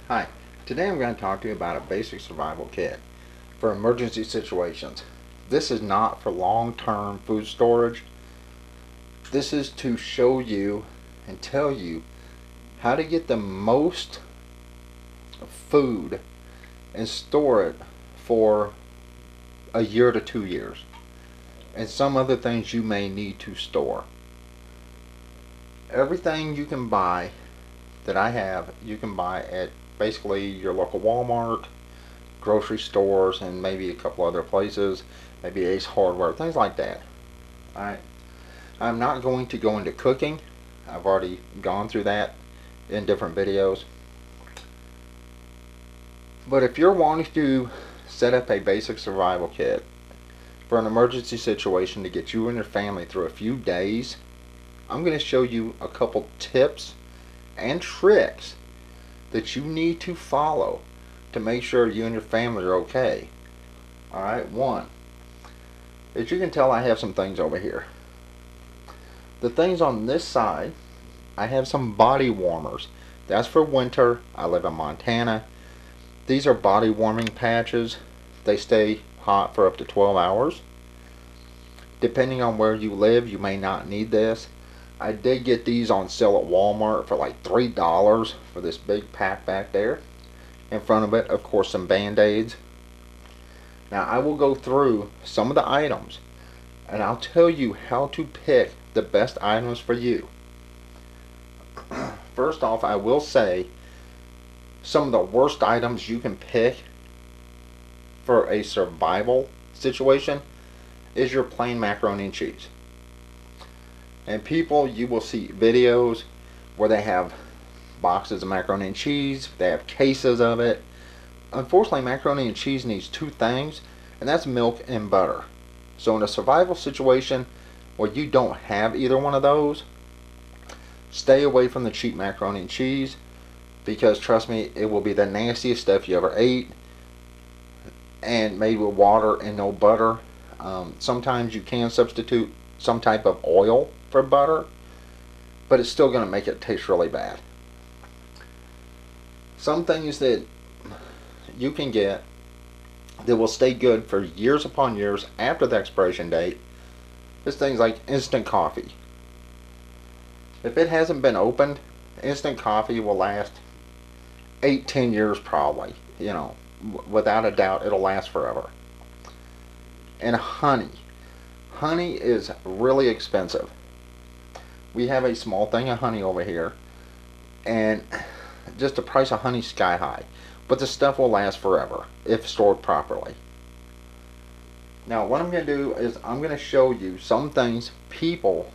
Hi, today I'm going to talk to you about a basic survival kit for emergency situations. This is not for long-term food storage. This is to show you and tell you how to get the most food and store it for a year to 2 years, and some other things you may need to store. Everything you can buy that I have, you can buy at basically your local Walmart, grocery stores, and maybe a couple other places, maybe Ace Hardware, things like that. Alright, I'm not going to go into cooking. I've already gone through that in different videos. But if you're wanting to set up a basic survival kit for an emergency situation to get you and your family through a few days, I'm going to show you a couple tips and tricks that you need to follow to make sure you and your family are okay. Alright, one, as you can tell, I have some things over here. The things on this side, I have some body warmers. That's for winter. I live in Montana. These are body warming patches. They stay hot for up to 12 hours. Depending on where you live, you may not need this. I did get these on sale at Walmart for like $3 for this big pack back there. In front of it, of course, some Band-Aids. Now, I will go through some of the items and I'll tell you how to pick the best items for you. First off, I will say some of the worst items you can pick for a survival situation is your plain macaroni and cheese. And people, you will see videos where they have boxes of macaroni and cheese, they have cases of it. Unfortunately, macaroni and cheese needs two things, and that's milk and butter. So in a survival situation where you don't have either one of those, stay away from the cheap macaroni and cheese, because trust me, it will be the nastiest stuff you ever ate, and made with water and no butter. Sometimes you can substitute some type of oil for butter, but it's still going to make it taste really bad. Some things that you can get that will stay good for years upon years after the expiration date is things like instant coffee. If it hasn't been opened, instant coffee will last 8-10 years probably. You know, without a doubt, it'll last forever. And honey. Honey is really expensive. We have a small thing of honey over here, and just the price of honey sky high. But the stuff will last forever if stored properly. Now, what I'm going to do is I'm going to show you some things people,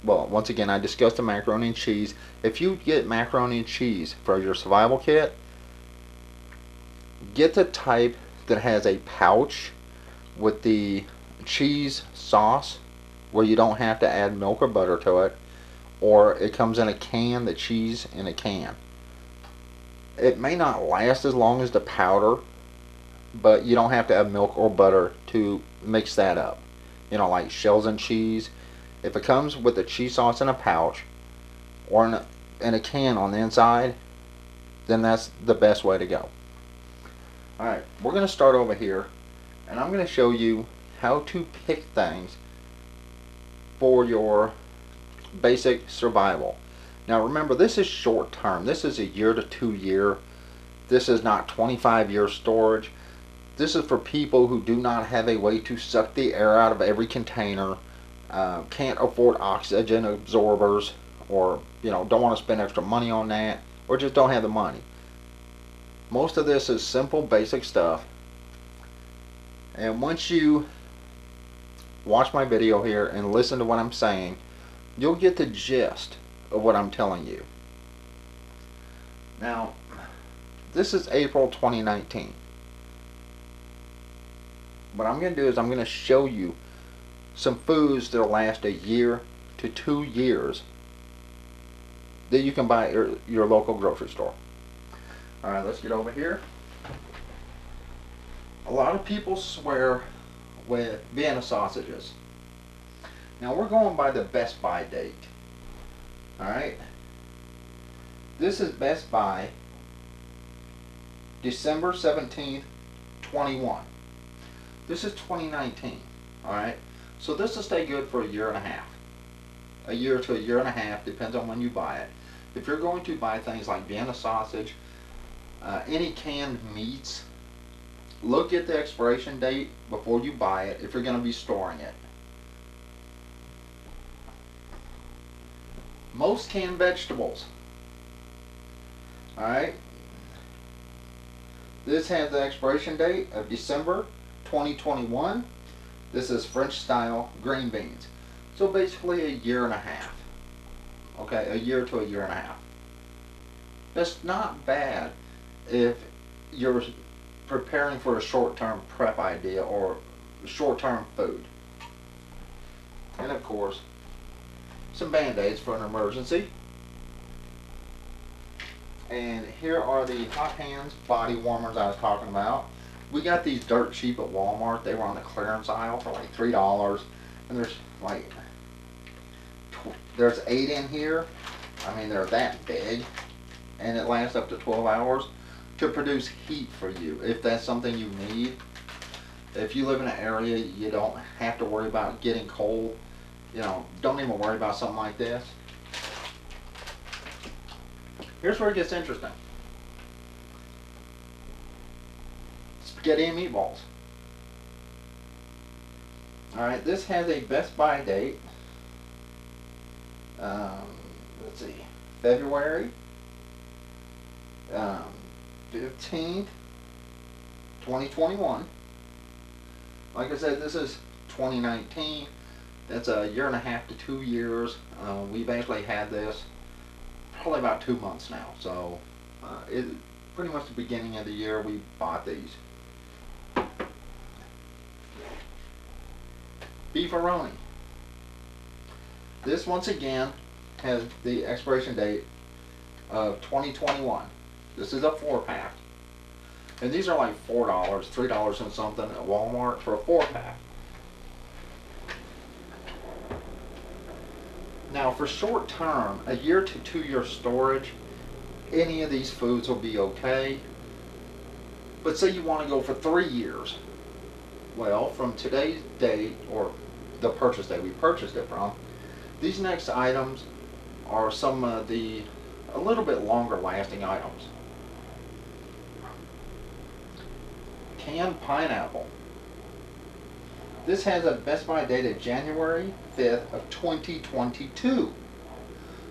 well, once again, I discussed the macaroni and cheese. If you get macaroni and cheese for your survival kit, get the type that has a pouch with the cheese sauce where you don't have to add milk or butter to it, or it comes in a can, the cheese in a can. It may not last as long as the powder, but you don't have to add milk or butter to mix that up. You know, like shells and cheese. If it comes with the cheese sauce in a pouch or in a can on the inside, then that's the best way to go. Alright, we're going to start over here, and I'm going to show you how to pick things for your basic survival. Now remember, this is short term. This is a year to 2 year. This is not 25-year storage. This is for people who do not have a way to suck the air out of every container, can't afford oxygen absorbers, or don't want to spend extra money on that, or just don't have the money. Most of this is simple, basic stuff. And once you watch my video here and listen to what I'm saying, you'll get the gist of what I'm telling you. Now, this is April 2019. What I'm going to do is I'm going to show you some foods that will last a year to 2 years that you can buy at your local grocery store. Alright, let's get over here. A lot of people swear with Vienna sausages. Now we're going by the Best Buy date. Alright? This is Best Buy December 17th, 21. This is 2019. Alright? So this will stay good for a year and a half. A year to a year and a half, depends on when you buy it. If you're going to buy things like Vienna sausage, any canned meats, look at the expiration date before you buy it if you're going to be storing it. Most canned vegetables. Alright. This has the expiration date of December 2021. This is French style green beans. So basically a year and a half. Okay, a year to a year and a half. That's not bad if you're preparing for a short-term prep idea or short-term food. And of course, some Band-Aids for an emergency. And here are the Hot Hands body warmers I was talking about. We got these dirt cheap at Walmart. They were on the clearance aisle for like $3. And there's 8 in here. I mean, they're that big. And it lasts up to 12 hours to produce heat for you, if that's something you need. If you live in an area you don't have to worry about getting cold, you know, don't even worry about something like this. Here's where it gets interesting. Spaghetti and meatballs. Alright, this has a Best Buy date. Let's see, February 15th, 2021. Like I said, this is 2019. That's a year and a half to 2 years. We've actually had this probably about 2 months now. So it pretty much the beginning of the year we bought these. Beefaroni. This once again has the expiration date of 2021. This is a 4-pack. And these are like $4, $3 and something at Walmart for a 4-pack. Now for short term, a year to 2 year storage, any of these foods will be okay. But say you want to go for 3 years. Well, from today's date, or the purchase date we purchased it from, these next items are some of the a little bit longer lasting items. Canned pineapple. This has a Best Buy date of January 5th of 2022.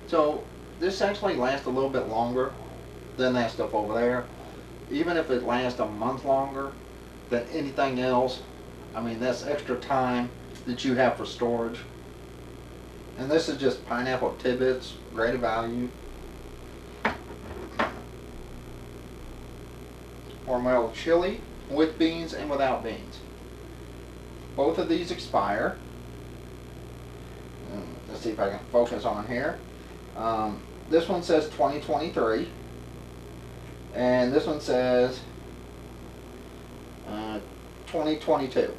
So this actually lasts a little bit longer than that stuff over there. Even if it lasts a month longer than anything else, I mean, that's extra time that you have for storage. And this is just pineapple tidbits, great value. Hormel chili with beans and without beans. Both of these expire. Let's see if I can focus on here. This one says 2023, and this one says 2022.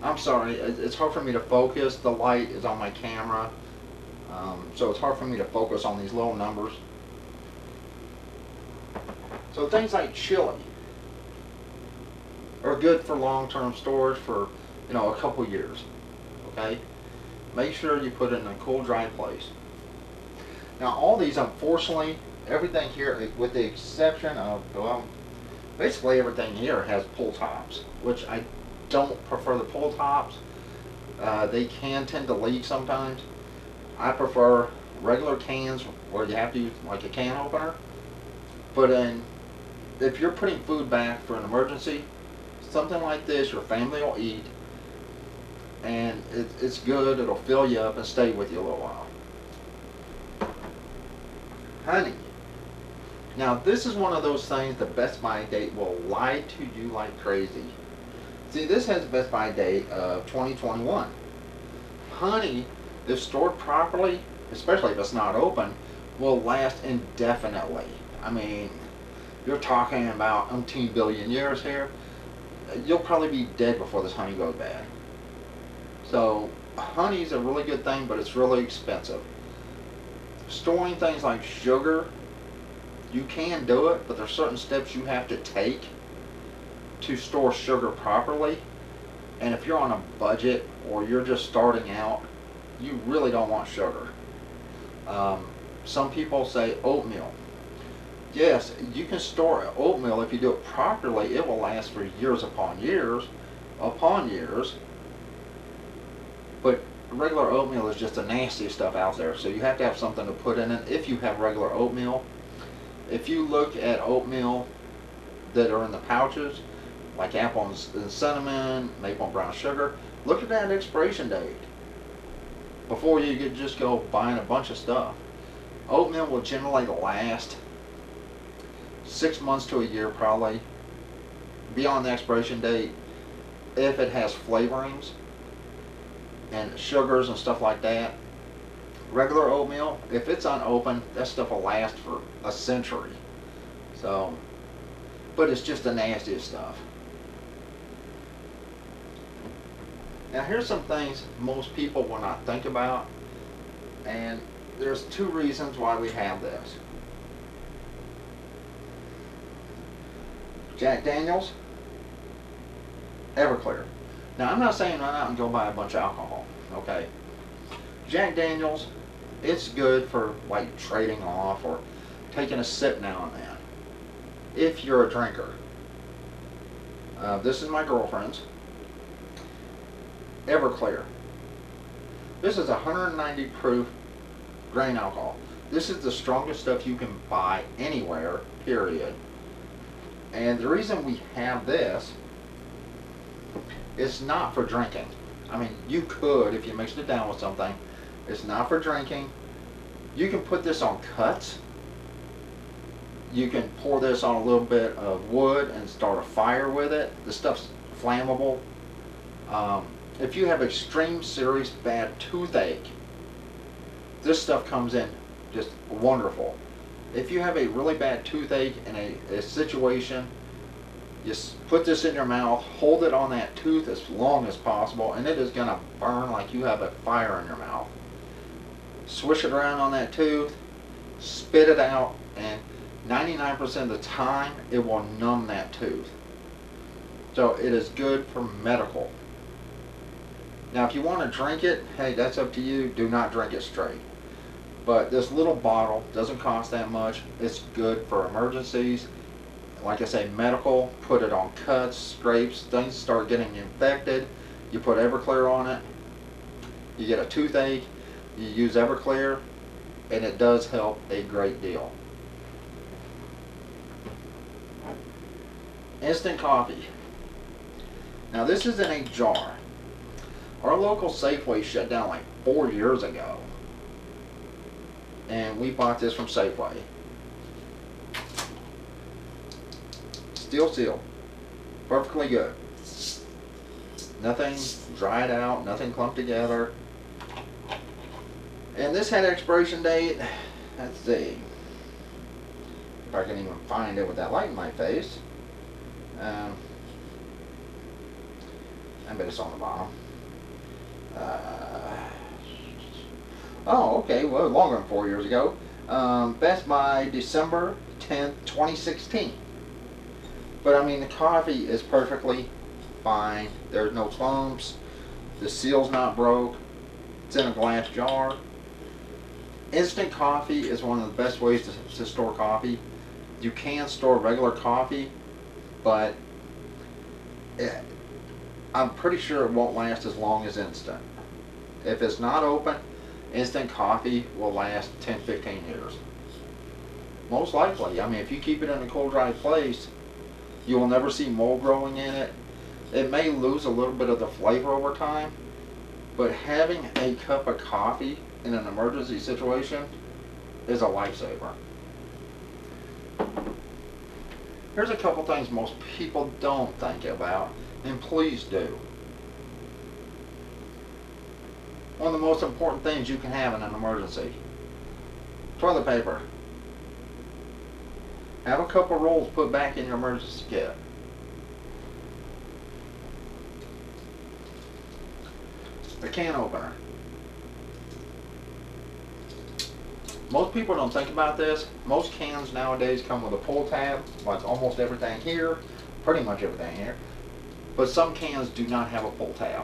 I'm sorry, it's hard for me to focus. The light is on my camera, so it's hard for me to focus on these little numbers. So things like chili are good for long-term storage for, you know, a couple years. Okay, make sure you put it in a cool, dry place. Now, all these, unfortunately, everything here, with the exception of, well, basically everything here has pull tops, which I don't prefer the pull tops. They can tend to leak sometimes. I prefer regular cans where you have to use like a can opener. But if you're putting food back for an emergency, something like this your family will eat, and it's good. It'll fill you up and stay with you a little while. Honey. Now this is one of those things the Best Buy date will lie to you like crazy. See, this has a Best Buy date of 2021. Honey, if stored properly, especially if it's not open, will last indefinitely. I mean, you're talking about umpteen billion years here. You'll probably be dead before this honey goes bad. So, honey's a really good thing, but it's really expensive. Storing things like sugar You can do it, but there's certain steps you have to take to store sugar properly. And if you're on a budget or you're just starting out, you really don't want sugar. Some people say oatmeal. Yes, you can store oatmeal if you do it properly. It will last for years upon years upon years. But regular oatmeal is just the nastiest stuff out there. So you have to have something to put in it if you have regular oatmeal. If you look at oatmeal that are in the pouches, like apple and cinnamon, maple and brown sugar, look at that expiration date before you could just go buying a bunch of stuff. Oatmeal will generally last 6 months to a year, probably beyond the expiration date, if it has flavorings and sugars and stuff like that. Regular oatmeal, if it's unopened, that stuff will last for a century. So, but it's just the nastiest stuff. Now here's some things most people will not think about, and there's 2 reasons why we have this. Jack Daniels, Everclear. Now I'm not saying run out and go buy a bunch of alcohol, okay? Jack Daniels, it's good for like trading off or taking a sip now and then, if you're a drinker. This is my girlfriend's. Everclear. This is 190 proof grain alcohol. This is the strongest stuff you can buy anywhere, period. And the reason we have this is not for drinking. I mean, you could if you mixed it down with something. It's not for drinking. You can put this on cuts. You can pour this on a little bit of wood and start a fire with it. The stuff's flammable. If you have extreme serious bad toothache, this stuff comes in just wonderful. If you have a really bad toothache in a situation, just put this in your mouth, hold it on that tooth as long as possible, and it is going to burn like you have a fire in your mouth. Swish it around on that tooth, spit it out, and 99% of the time it will numb that tooth. So it is good for medical. Now if you want to drink it, hey, that's up to you. Do not drink it straight. But this little bottle doesn't cost that much. It's good for emergencies. Like I say, medical, put it on cuts, scrapes, things start getting infected. You put Everclear on it. You get a toothache, you use Everclear, and it does help a great deal. Instant coffee. Now this is in a jar. Our local Safeway shut down like 4 years ago, and we bought this from Safeway. Steel seal, perfectly good. Nothing dried out, nothing clumped together. And this had an expiration date, let's see, if I can even find it with that light in my face. I bet it's on the bottom. Oh, okay, well, longer than 4 years ago. Best by December 10th, 2016. But I mean, the coffee is perfectly fine. There's no clumps. The seal's not broke. It's in a glass jar. Instant coffee is one of the best ways to store coffee. You can store regular coffee, but I'm pretty sure it won't last as long as instant. If it's not open, instant coffee will last 10-15 years. Most likely. I mean, if you keep it in a cool, dry place, you will never see mold growing in it. It may lose a little bit of the flavor over time, but having a cup of coffee in an emergency situation is a lifesaver. Here's a couple things most people don't think about, and please do. One of the most important things you can have in an emergency: toilet paper. Have a couple rolls put back in your emergency kit. A can opener. Most people don't think about this. Most cans nowadays come with a pull tab, like almost everything here, pretty much everything here. But some cans do not have a pull tab.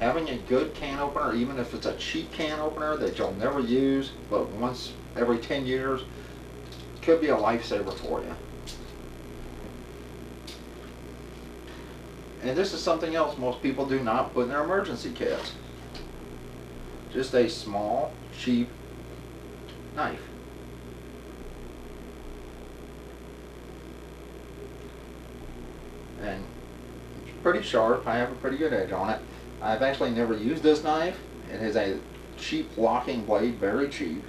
Having a good can opener, even if it's a cheap can opener that you'll never use, but once every 10 years, could be a lifesaver for you. And this is something else most people do not put in their emergency kits. Just a small, cheap knife. And it's pretty sharp. I have a pretty good edge on it. I've actually never used this knife. It has a cheap locking blade, very cheap.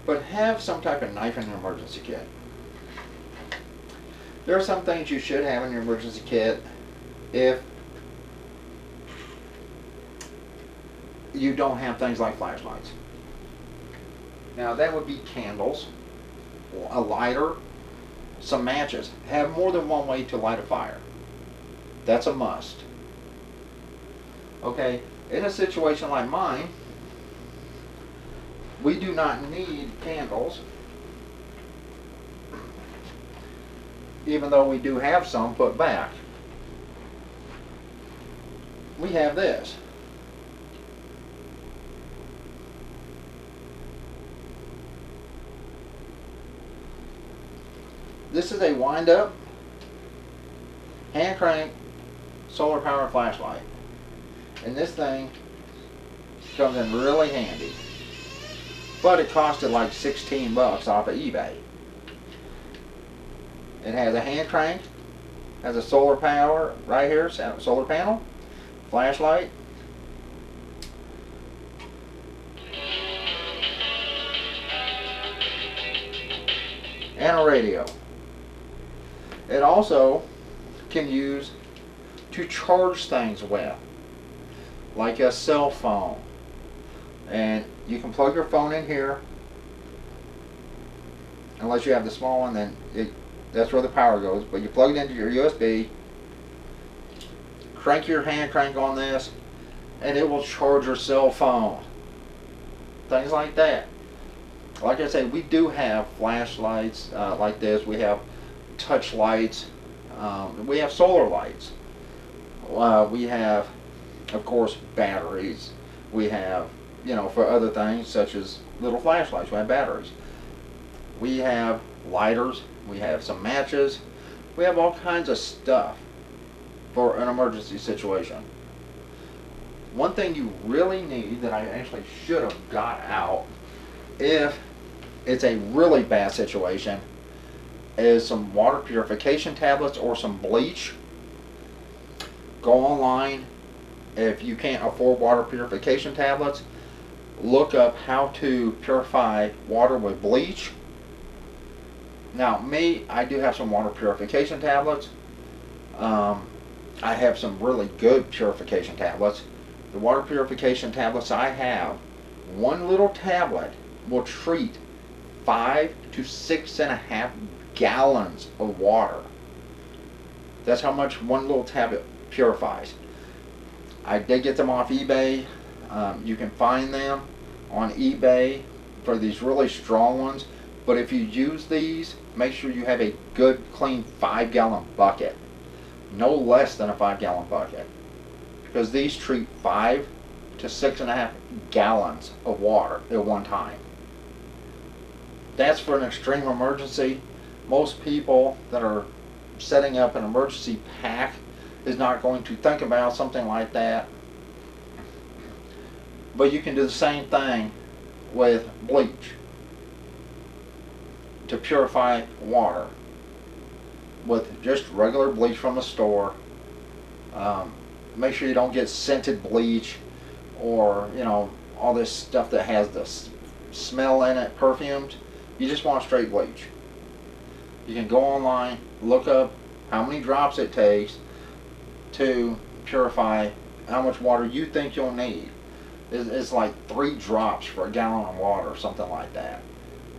But have some type of knife in your emergency kit. There are some things you should have in your emergency kit if you don't have things like flashlights. Now that would be candles, a lighter, some matches. Have more than one way to light a fire. That's a must. Okay, in a situation like mine, we do not need candles, even though we do have some put back. We have this. This is a wind-up, hand-crank, solar-powered flashlight. And this thing comes in really handy. But it costed like 16 bucks off of eBay. It has a hand crank, has a solar power right here, solar panel, flashlight, and a radio. It also can use to charge things with, like a cell phone. And you can plug your phone in here, unless you have the small one, then that's where the power goes. But you plug it into your USB, crank your hand crank on this, and it will charge your cell phone. Things like that. Like I said, we do have flashlights like this. We have touch lights. We have solar lights. We have, of course, batteries. We have, for other things such as little flashlights, we have batteries. We have lighters. We have some matches. We have all kinds of stuff for an emergency situation. One thing you really need that I actually should have got out if it's a really bad situation is some water purification tablets or some bleach. Go online. If you can't afford water purification tablets, look up how to purify water with bleach. Now me, I do have some water purification tablets. I have some really good purification tablets. The water purification tablets I have, one little tablet will treat 5 to 6.5 gallons of water. That's how much one little tablet purifies. I did get them off eBay. You can find them on eBay for these really strong ones. But if you use these, make sure you have a good, clean 5-gallon bucket. No less than a 5-gallon bucket. Because these treat 5 to 6.5 gallons of water at one time. That's for an extreme emergency. Most people that are setting up an emergency pack is not going to think about something like that. But you can do the same thing with bleach to purify water with just regular bleach from the store. Make sure you don't get scented bleach or all this stuff that has the smell in it, perfumes. You just want straight bleach. You can go online, look up how many drops it takes to purify how much water you think you'll need. It's like 3 drops for a gallon of water or something like that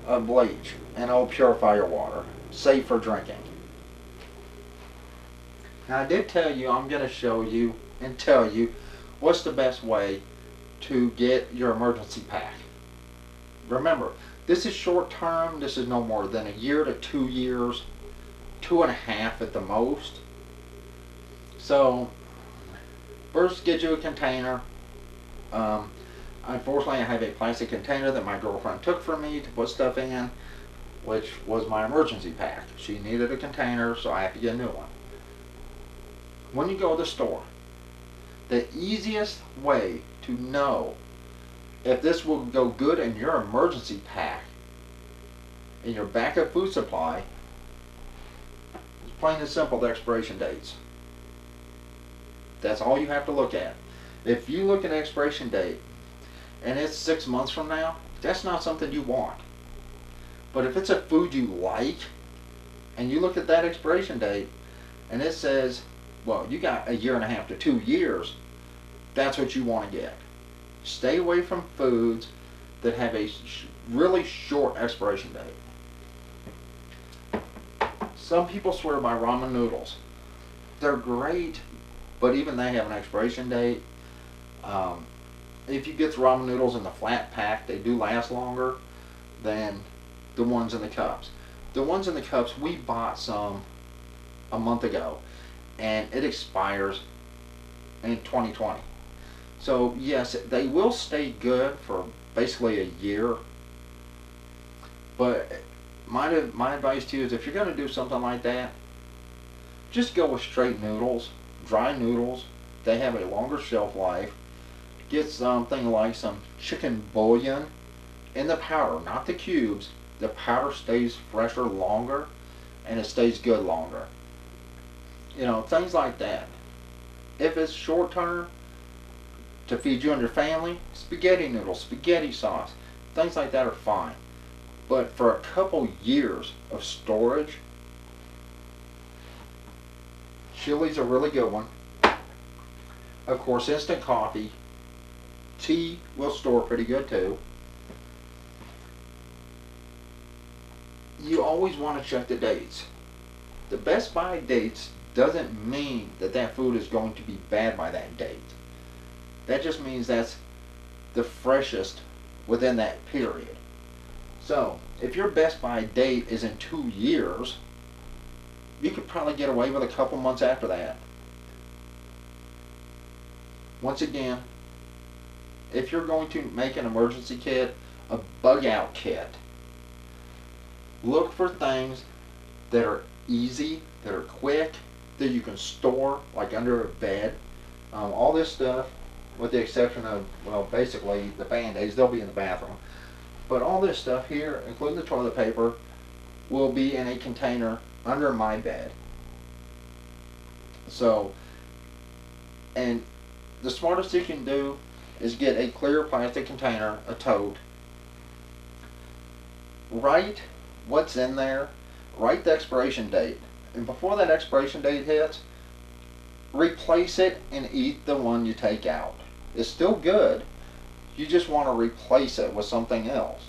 of bleach, and it'll purify your water, safe for drinking. Now I did tell you I'm going to show you and tell you what's the best way to get your emergency pack. remember, this is short term. This is no more than a year to 2 years, 2.5 at the most. So first get you a container. Unfortunately, I have a plastic container that my girlfriend took from me to put stuff in, which was my emergency pack. She needed a container, so I have to get a new one. When you go to the store, the easiest way to know if this will go good in your emergency pack, in your backup food supply, is plain and simple the expiration dates. That's all you have to look at. If you look at the expiration date and it's 6 months from now, that's not something you want. But if it's a food you like and you look at that expiration date and it says, well, you got a year and a half to 2 years, that's what you want to get. Stay away from foods that have a really short expiration date. Some people swear by ramen noodles. They're great, but even they have an expiration date. If you get the ramen noodles in the flat pack, they do last longer than the ones in the cups. The ones in the cups, we bought some a month ago, and it expires in 2020. So yes, they will stay good for basically a year. But my advice to you is if you're going to do something like that, just go with straight noodles, dry noodles. They have a longer shelf life. Get something like some chicken bouillon in the powder, not the cubes. The powder stays fresher longer and it stays good longer. You know, things like that. If it's short term, to feed you and your family, spaghetti noodles, spaghetti sauce, things like that are fine. But for a couple years of storage, Chili's a really good one. Of course, instant coffee. Tea will store pretty good too. You always want to check the dates. The best by dates doesn't mean that that food is going to be bad by that date. That just means that's the freshest within that period. So, if your best by date is in 2 years, you could probably get away with a couple months after that. Once again, if you're going to make an emergency kit, a bug out kit, look for things that are easy, that are quick, that you can store like under a bed. All this stuff, with the exception of, well, basically the Band-Aids, they'll be in the bathroom. But all this stuff here, including the toilet paper, will be in a container under my bed. So, and the smartest you can do is get a clear plastic container, a tote. Write what's in there, write the expiration date, and before that expiration date hits, replace it and eat the one you take out. It's still good, you just want to replace it with something else.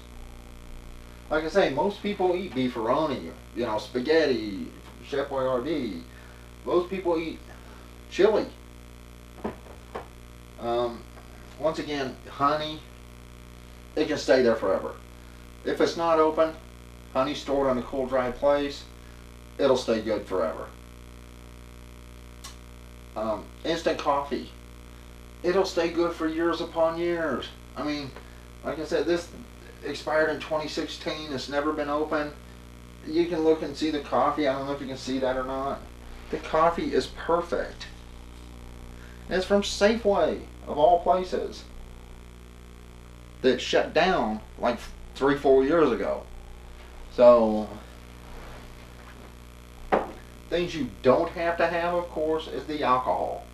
Like I say, most people eat beefaroni, you know, spaghetti, Chef Boyardee. Most people eat chili. Once again, honey, it can stay there forever. If it's not open, honey stored in a cool, dry place, it'll stay good forever. Instant coffee, it'll stay good for years upon years. I mean, like I said, this expired in 2016. It's never been open. You can look and see the coffee. I don't know if you can see that or not. The coffee is perfect. And it's from Safeway, of all places, that shut down like 3-4 years ago. So, things you don't have to have, of course, is the alcohol,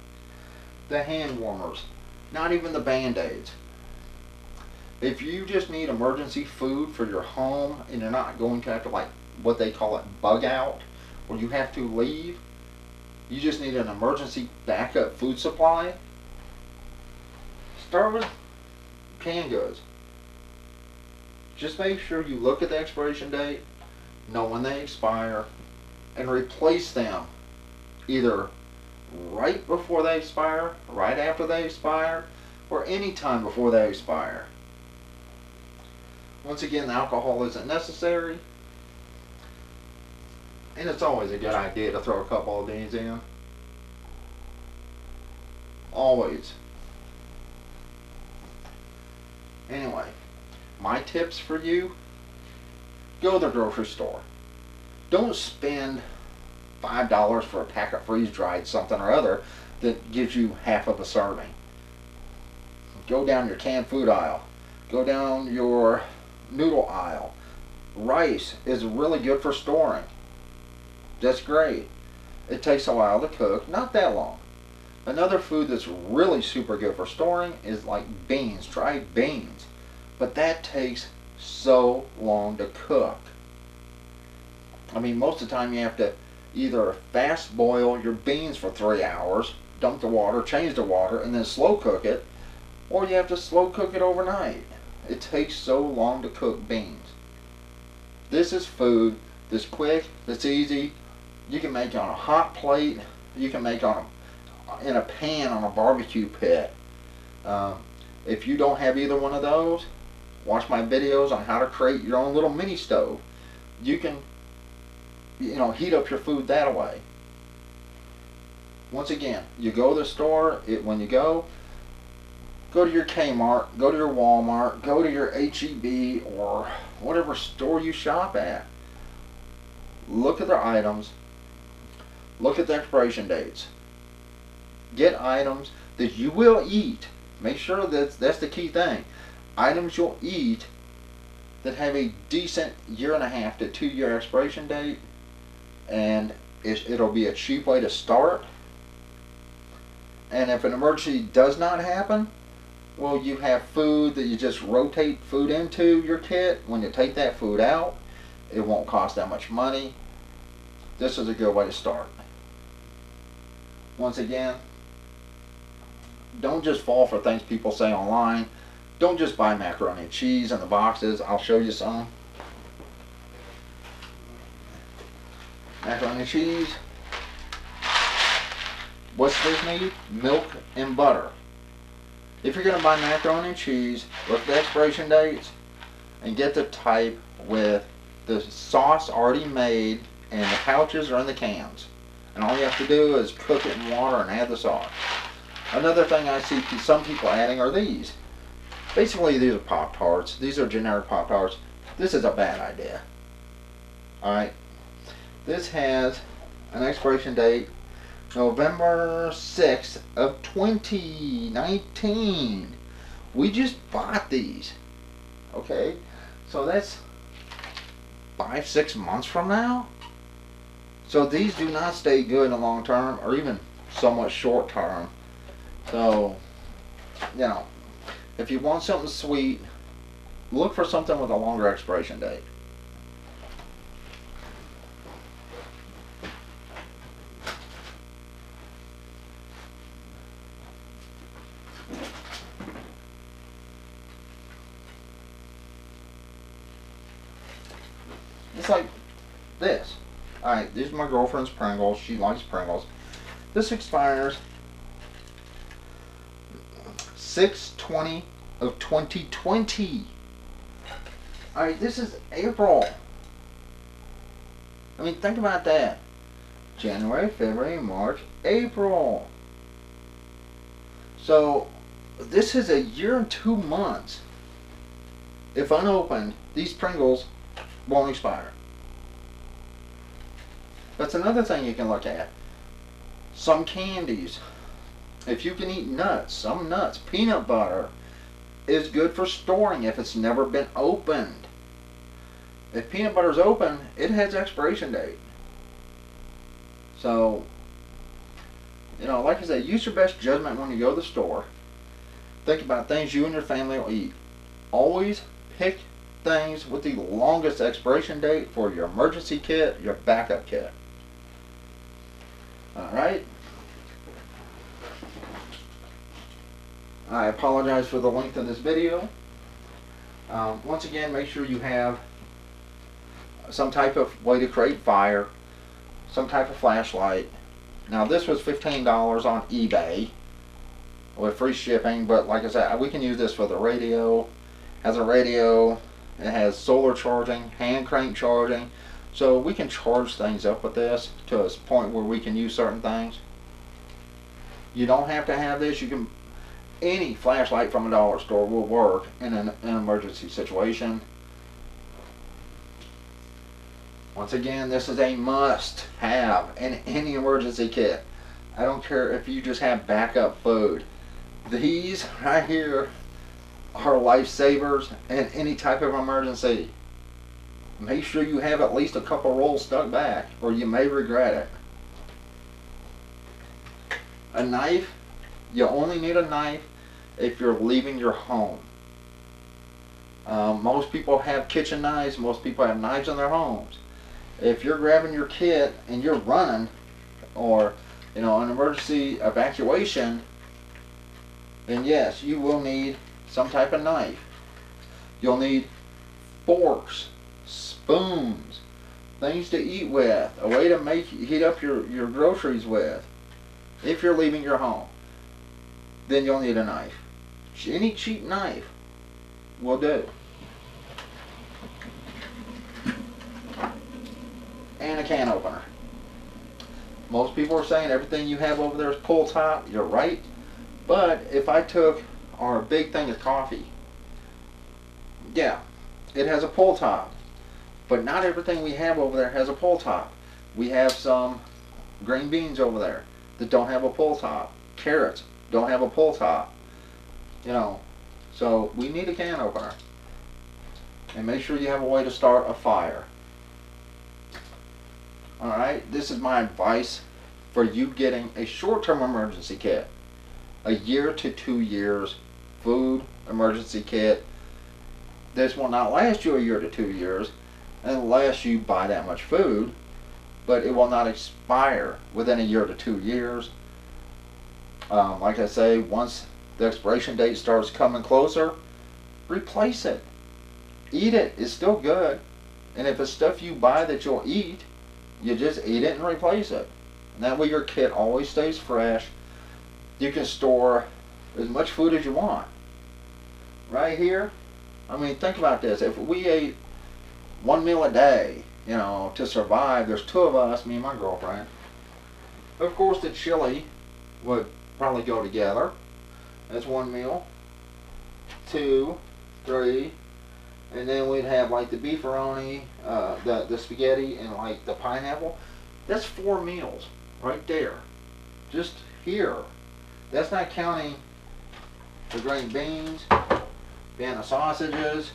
the hand warmers, not even the Band-Aids. If you just need emergency food for your home and you're not going to have to, like, what they call it, bug out, where you have to leave, you just need an emergency backup food supply, start with canned goods. Just make sure you look at the expiration date, know when they expire, and replace them either right before they expire, right after they expire, or any time before they expire. Once again, the alcohol isn't necessary. And it's always a good idea to throw a couple of these in. Always. Anyway, my tips for you: go to the grocery store. Don't spend $5 for a pack of freeze-dried something or other that gives you half of a serving. Go down your canned food aisle. Go down your noodle aisle. Rice is really good for storing. That's great. It takes a while to cook, not that long. Another food that's really super good for storing is like beans, dried beans. But that takes so long to cook. I mean, most of the time you have to either fast boil your beans for 3 hours, dump the water, change the water, and then slow cook it, or you have to slow cook it overnight. It takes so long to cook beans. This is food that's quick, that's easy. You can make on a hot plate. You can make in a pan on a barbecue pit. If you don't have either one of those, watch my videos on how to create your own little mini stove. You can, heat up your food that way. Once again, you go to the store. When you go to your Kmart, go to your Walmart, go to your HEB or whatever store you shop at. Look at their items. Look at the expiration dates. Get items that you will eat. Make sure that's the key thing. Items you'll eat that have a decent 1.5 to 2 year expiration date, and it'll be a cheap way to start. And if an emergency does not happen, well, you have food that you just rotate food into your kit. When you take that food out, it won't cost that much money. This is a good way to start. Once again, don't just fall for things people say online. Don't just buy macaroni and cheese in the boxes. I'll show you some. Macaroni and cheese. What's this need? Milk and butter. If you're going to buy macaroni and cheese, look at the expiration dates and get the type with the sauce already made and the pouches are in the cans. And all you have to do is cook it in water and add the sauce. Another thing I see some people adding are these. Basically, these are Pop-Tarts. These are generic Pop-Tarts. This is a bad idea. Alright. This has an expiration date November 6th of 2019. We just bought these. Okay? So that's 5-6 months from now. So these do not stay good in the long term or even somewhat short term. So, if you want something sweet, look for something with a longer expiration date. It's like this. Alright, these are my girlfriend's Pringles. She likes Pringles. This expires 6/20 of 2020. Alright, this is April. I mean, think about that. January, February, March, April. So, this is 1 year and 2 months. If unopened, these Pringles won't expire. That's another thing you can look at. Some candies. If you can eat nuts, some nuts, peanut butter is good for storing if it's never been opened. If peanut butter is open, it has expiration date. So, like I said, use your best judgment when you go to the store. Think about things you and your family will eat. Always pick things with the longest expiration date for your emergency kit, your backup kit. Alright. I apologize for the length of this video. Once again, make sure you have some type of way to create fire, some type of flashlight. Now this was $15 on eBay with free shipping, but like I said, we can use this for the radio. Has a radio, It has solar charging, hand crank charging. So we can charge things up with this to a point where we can use certain things. You don't have to have this. You can, any flashlight from a dollar store will work in an emergency situation. Once again, this is a must have in any emergency kit. I don't care if you just have backup food. These right here are lifesavers in any type of emergency. Make sure you have at least a couple rolls stuck back, or you may regret it. A knife, you only need a knife if you're leaving your home. Most people have kitchen knives, most people have knives in their homes. If you're grabbing your kit and you're running, or an emergency evacuation, then yes, you will need some type of knife. You'll need forks, spoons, things to eat with, a way to heat up your groceries with. If you're leaving your home, then you'll need a knife. Any cheap knife will do. And a can opener. Most people are saying everything you have over there is pull top. You're right. But if I took our big thing of coffee, yeah, it has a pull top. But not everything we have over there has a pull top. We have some green beans over there that don't have a pull top. Carrots don't have a pull top. So we need a can opener. And make sure you have a way to start a fire. Alright, this is my advice for you getting a short-term emergency kit. A year to 2 years food emergency kit. This will not last you a year to 2 years unless you buy that much food, but it will not expire within a year to 2 years. Like I say, once the expiration date starts coming closer, replace it. Eat it. It's still good. And if it's stuff you buy that you'll eat, you just eat it and replace it. And that way your kit always stays fresh. You can store as much food as you want. Right here, I mean, think about this. If we ate one meal a day, to survive, there's 2 of us, me and my girlfriend. Of course, the chili would probably go together. That's 1 meal. 2, 3, and then we'd have like the beefaroni, the spaghetti, and like the pineapple. That's 4 meals right there. Just here. That's not counting the green beans, Vienna sausages.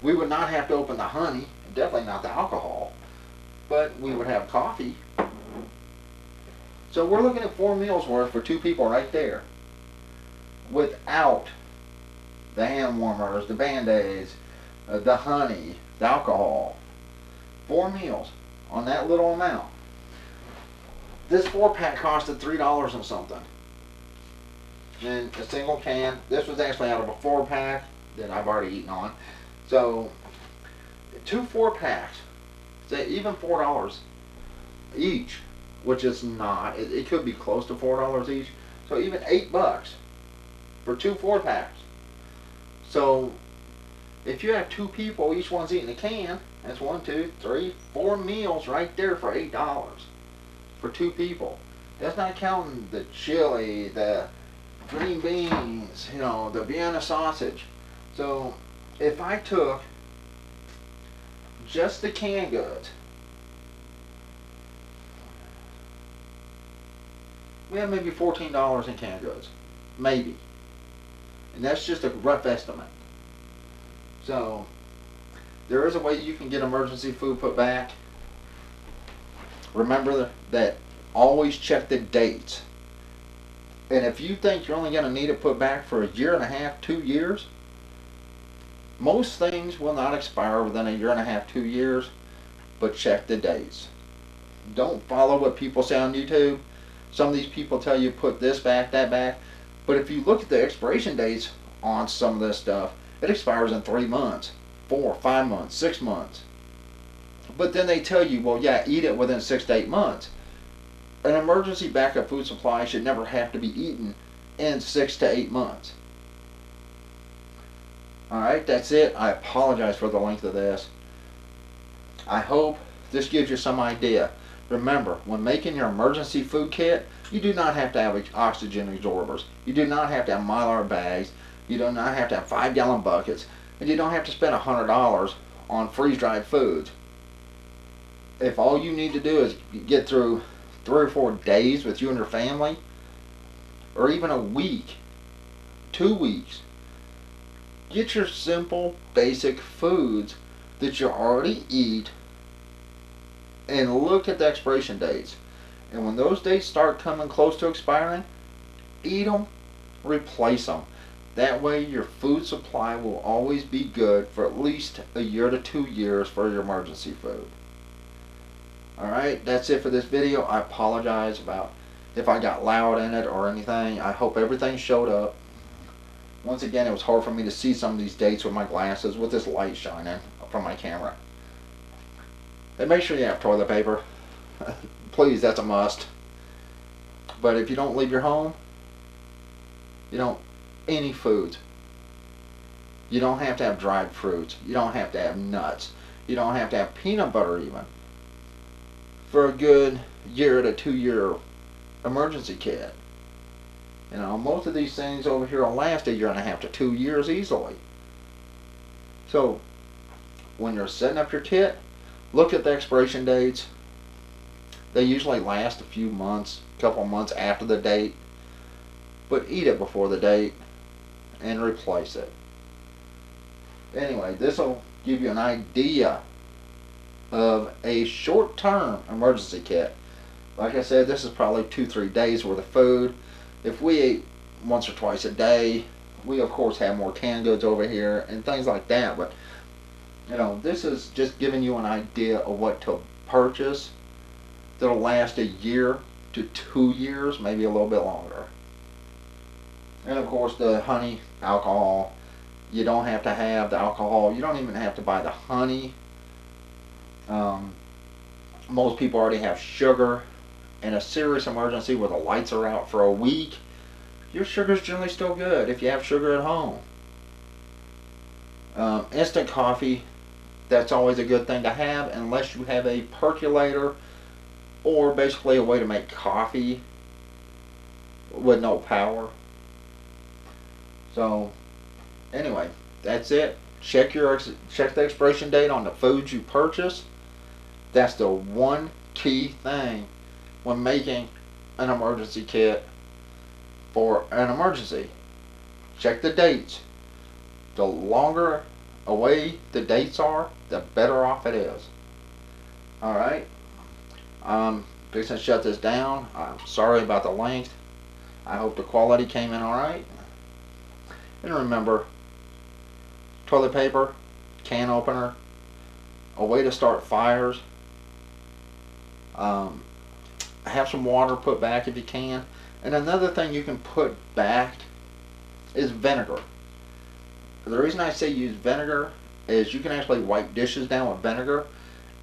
We would not have to open the honey, definitely not the alcohol, but we would have coffee. So we're looking at 4 meals worth for 2 people right there, without the hand warmers, the Band-Aids, the honey, the alcohol. 4 meals on that little amount. This 4-pack costed $3 and something. And a single can, this was actually out of a 4-pack that I've already eaten on. So 2 4-packs, say even $4 each, which is not, it could be close to $4 each. So even $8 for 2 4-packs. So if you have 2 people, each one's eating a can, that's 1, 2, 3, 4 meals right there for $8 for 2 people. That's not counting the chili, the green beans, the Vienna sausage. So if I took just the canned goods, we have maybe $14 in canned goods, maybe. And that's just a rough estimate. So there is a way you can get emergency food put back. Remember that always check the dates. And if you think you're only going to need it put back for a year and a half, 2 years, most things will not expire within a year and a half, 2 years, but check the dates. Don't follow what people say on YouTube. Some of these people tell you put this back, that back. But if you look at the expiration dates on some of this stuff, it expires in 3 months, 4, 5 months, 6 months. But then they tell you, well, yeah, eat it within 6 to 8 months. An emergency backup food supply should never have to be eaten in 6 to 8 months. Alright, that's it. I apologize for the length of this. I hope this gives you some idea. Remember, when making your emergency food kit, you do not have to have oxygen absorbers. You do not have to have Mylar bags. You do not have to have 5-gallon buckets. And you don't have to spend $100 on freeze-dried foods. If all you need to do is get through 3 or 4 days with you and your family, or even a week, 2 weeks, get your simple, basic foods that you already eat and look at the expiration dates. And when those dates start coming close to expiring, eat them, replace them. That way your food supply will always be good for at least a year to 2 years for your emergency food. Alright, that's it for this video. I apologize about if I got loud in it or anything. I hope everything showed up. Once again, it was hard for me to see some of these dates with my glasses with this light shining from my camera. And make sure you have toilet paper. Please, that's a must. But if you don't leave your home, you don't any foods. You don't have to have dried fruits. You don't have to have nuts. You don't have to have peanut butter even. For a good year to 2 year emergency kit. You know, most of these things over here will last a year and a half to 2 years easily. So, when you're setting up your kit, look at the expiration dates. They usually last a few months, a couple months after the date. But eat it before the date and replace it. Anyway, this will give you an idea of a short-term emergency kit. Like I said, this is probably 2-3 days worth of food. If we ate once or twice a day, we of course have more canned goods over here and things like that. But you know, this is just giving you an idea of what to purchase that'll last a year to 2 years, maybe a little bit longer. And of course the honey, alcohol, you don't have to have the alcohol. You don't even have to buy the honey. Most people already have sugar. In a serious emergency where the lights are out for a week, your sugar's generally still good if you have sugar at home. Instant coffee, that's always a good thing to have unless you have a percolator or basically a way to make coffee with no power. So anyway, that's it. Check the expiration date on the foods you purchase. That's the one key thing when making an emergency kit for an emergency. Check the dates. The longer away the dates are, the better off it is. Alright, I'm fixing to shut this down. I'm sorry about the length. I hope the quality came in alright. And remember, toilet paper, can opener, a way to start fires. Have some water put back if you can. And another thing you can put back is vinegar. The reason I say use vinegar is you can actually wipe dishes down with vinegar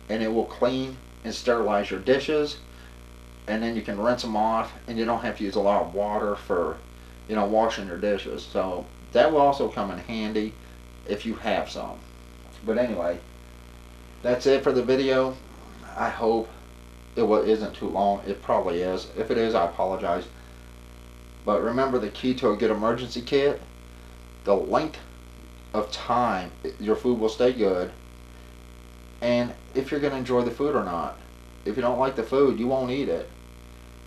and it will clean and sterilize your dishes, and then you can rinse them off and you don't have to use a lot of water for, you know, washing your dishes. So that will also come in handy if you have some. But anyway, that's it for the video. I hope it isn't too long. It probably is. If it is, I apologize. But remember, the key to a good emergency kit, the length of time your food will stay good, and if you're going to enjoy the food or not. If you don't like the food, you won't eat it.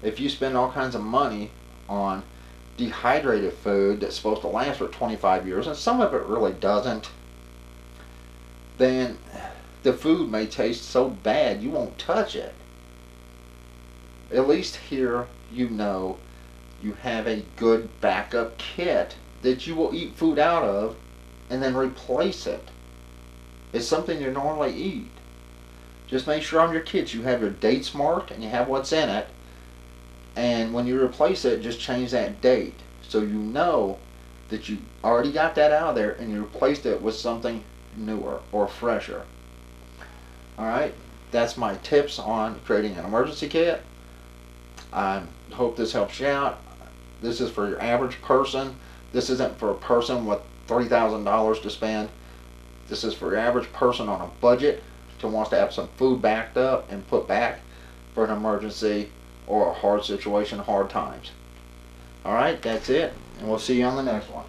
If you spend all kinds of money on dehydrated food that's supposed to last for 25 years, and some of it really doesn't, then the food may taste so bad you won't touch it. At least here you know you have a good backup kit that you will eat food out of and then replace it. It's something you normally eat. Just make sure on your kit you have your dates marked and you have what's in it, and when you replace it, just change that date so you know that you already got that out of there and you replaced it with something newer or fresher. Alright, that's my tips on creating an emergency kit. I hope this helps you out. This is for your average person. This isn't for a person with $3,000 to spend. This is for your average person on a budget who wants to have some food backed up and put back for an emergency or a hard situation, hard times. Alright, that's it, and we'll see you on the next one.